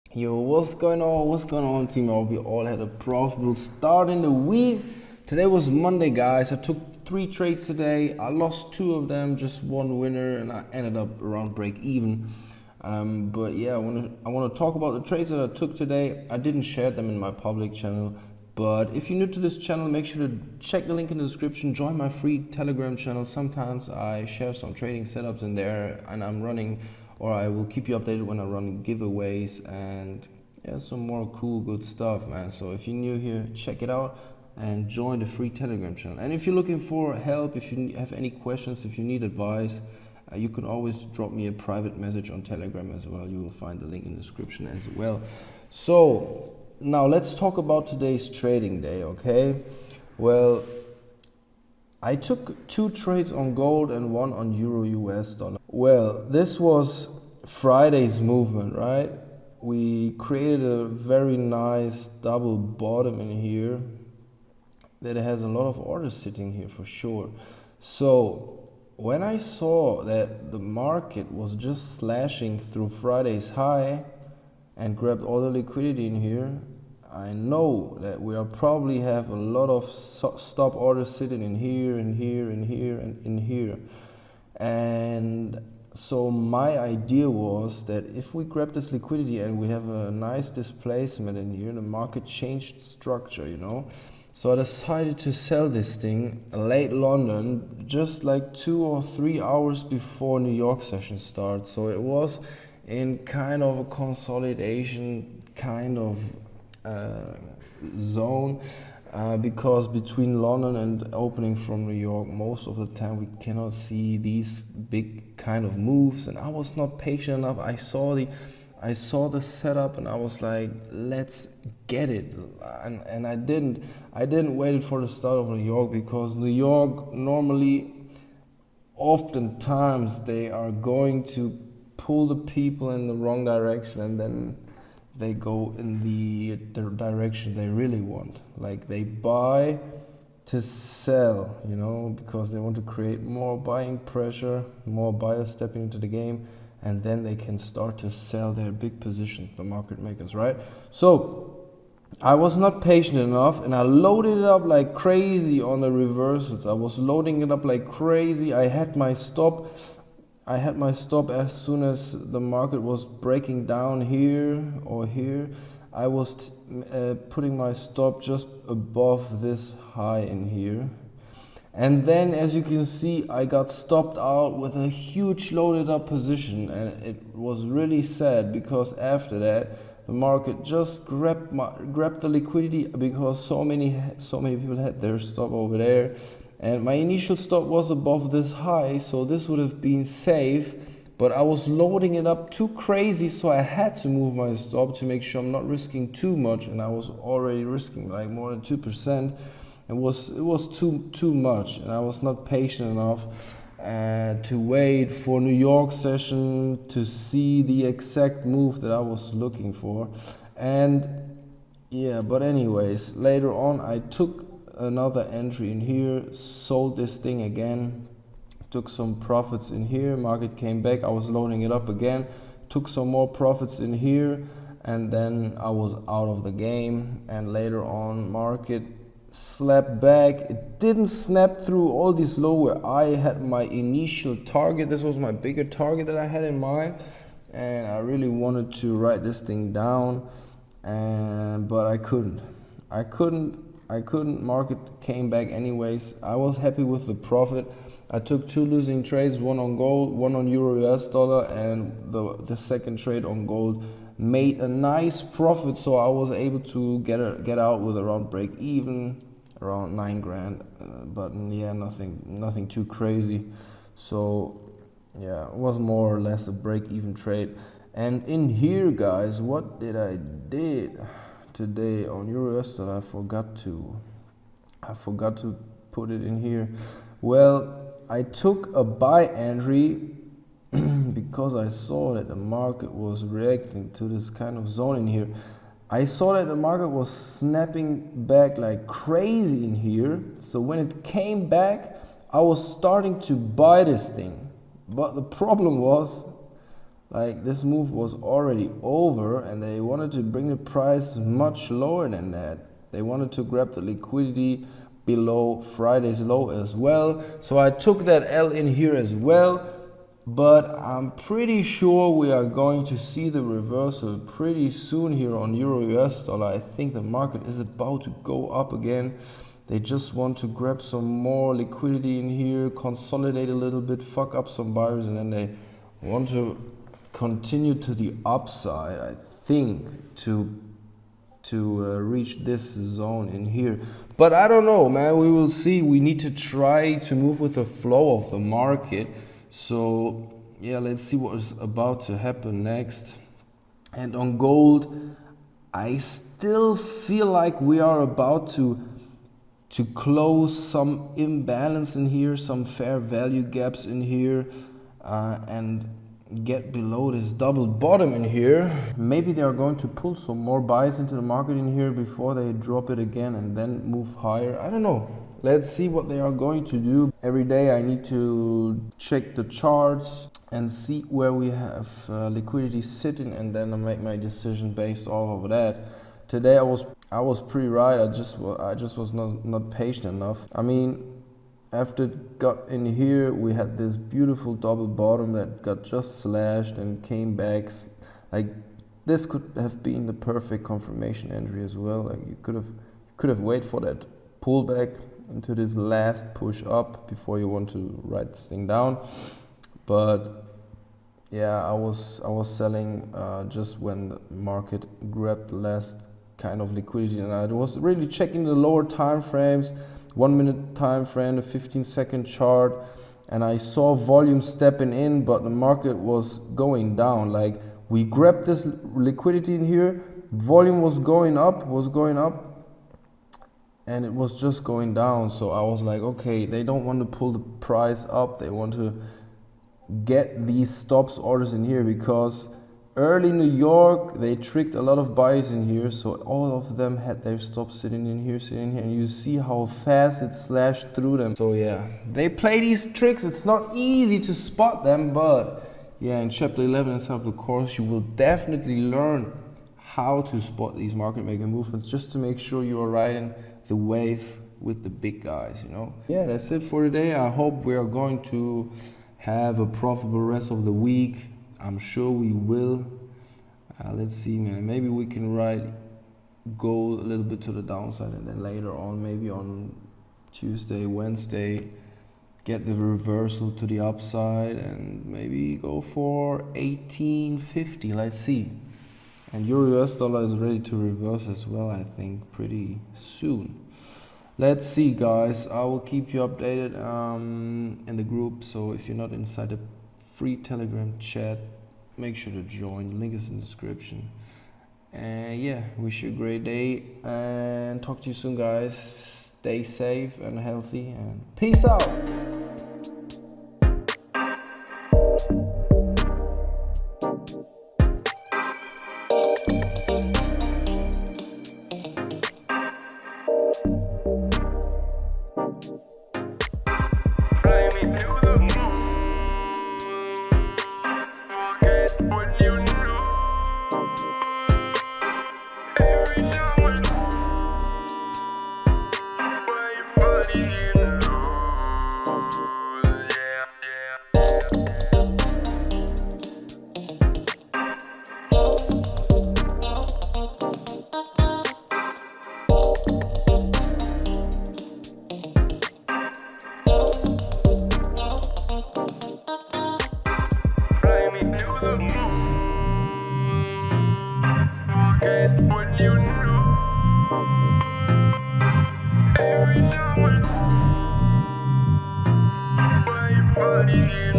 Yo, what's going on? What's going on, team? I hope you all had a profitable start in the week. Today was Monday, guys. I took 3 trades today. I lost 2 of them, just 1 winner, and I ended up around break even. But yeah, I want to talk about the trades that I took today. I didn't share them in my public channel, but if you're new to this channel, make sure to check the link in the description. Join my free Telegram channel. Sometimes I share some trading setups in there, and I'm running, or I will keep you updated when I run giveaways and yeah, some more cool, good stuff, man. So if you're new here, check it out and join the free Telegram channel. And if you're looking for help, if you have any questions, if you need advice, you can always drop me a private message on Telegram as well. You will find the link in the description as well. So now let's talk about today's trading day, okay? Well, I took 2 trades on gold and 1 on Euro US dollar. Well, this was Friday's movement, right? We created a very nice double bottom in here that has a lot of orders sitting here for sure. So when I saw that the market was just slashing through Friday's high and grabbed all the liquidity in here, I know that we are probably have a lot of stop orders sitting in here, in here, in here, and in here. And so my idea was that if we grab this liquidity and we have a nice displacement in here, the market changed structure, you know. So I decided to sell this thing late London, just like 2 or 3 hours before New York session starts. So it was in kind of a consolidation kind of zone, because between London and opening from New York, most of the time we cannot see these big kind of moves, and I was not patient enough. I saw the setup and I was like, let's get it, and I didn't wait for the start of New York, because New York normally oftentimes they are going to pull the people in the wrong direction, and then they go in the direction they really want. Like they buy to sell, you know, because they want to create more buying pressure, more buyers stepping into the game, and then they can start to sell their big position, the market makers, right? So I was not patient enough, and I loaded it up like crazy on the reversals. I was loading it up like crazy. I had my stop as soon as the market was breaking down here or here. I was putting my stop just above this high in here. And then, as you can see, I got stopped out with a huge loaded up position, and it was really sad, because after that the market just grabbed the liquidity, because so many people had their stop over there. And my initial stop was above this high, so this would have been safe, but I was loading it up too crazy, so I had to move my stop to make sure I'm not risking too much, and I was already risking like more than 2%. It was too much, and I was not patient enough to wait for New York session to see the exact move that I was looking for. And yeah, but anyways, later on I took another entry in here, sold this thing again, took some profits in here, market came back, I was loading it up again, took some more profits in here, and then I was out of the game. And later on, market slapped back. It didn't snap through all this low where I had my initial target. This was my bigger target that I had in mind, and I really wanted to write this thing down, but I couldn't. Market came back anyways. I was happy with the profit. I took 2 losing trades, 1 on gold, 1 on Euro US dollar, and the second trade on gold made a nice profit, so I was able to get out with around break even, around 9 grand, but yeah, nothing too crazy. So yeah, it was more or less a break even trade. And in here, guys, what did I did today on Euro US dollar? I forgot to put it in here. Well, I took a buy entry because I saw that the market was reacting to this kind of zone in here. I saw that the market was snapping back like crazy in here. So when it came back, I was starting to buy this thing. But the problem was Like this move was already over and they wanted to bring the price much lower than that. They wanted to grab the liquidity below Friday's low as well. So I took that L in here as well, but I'm pretty sure we are going to see the reversal pretty soon here on Euro US dollar. I think the market is about to go up again. They just want to grab some more liquidity in here, consolidate a little bit, fuck up some buyers, and then they want to continue to the upside, I think, to reach this zone in here. But I don't know, man. We will see. We need to try to move with the flow of the market. So yeah, let's see what is about to happen next. And on gold, I still feel like we are about to close some imbalance in here, some fair value gaps in here, and get below this double bottom in here. Maybe they are going to pull some more buys into the market in here before they drop it again and then move higher. I don't know. Let's see what they are going to do. Every day I need to check the charts and see where we have liquidity sitting, and then I make my decision based off of that. Today I was pretty right. I just was not patient enough. I mean, after it got in here, we had this beautiful double bottom that got just slashed and came back. Like this could have been the perfect confirmation entry as well. Like you could have waited for that pullback into this last push up before you want to write this thing down. But yeah, I was selling just when the market grabbed the last kind of liquidity, and I was really checking the lower time frames. 1 minute time frame, the 15-second chart, and I saw volume stepping in, but the market was going down. Like we grabbed this liquidity in here, volume was going up, and it was just going down. So I was like, okay, they don't want to pull the price up, they want to get these stops orders in here, because early New York, they tricked a lot of buyers in here, so all of them had their stops sitting in here, and you see how fast it slashed through them. So yeah, they play these tricks. It's not easy to spot them, but yeah, in chapter 11 inside of the course, you will definitely learn how to spot these market maker movements, just to make sure you are riding the wave with the big guys, you know. Yeah, that's it for today. I hope we are going to have a profitable rest of the week. I'm sure we will. Let's see, man. Maybe we can ride gold a little bit to the downside, and then later on, maybe on Tuesday, Wednesday, get the reversal to the upside and maybe go for 1850. Let's see. And Euro US dollar is ready to reverse as well, I think, pretty soon. Let's see, guys. I will keep you updated in the group. So if you're not inside the free Telegram chat, make sure to join. The link is in the description. And yeah, wish you a great day and talk to you soon, guys. Stay safe and healthy, and peace out. Every time I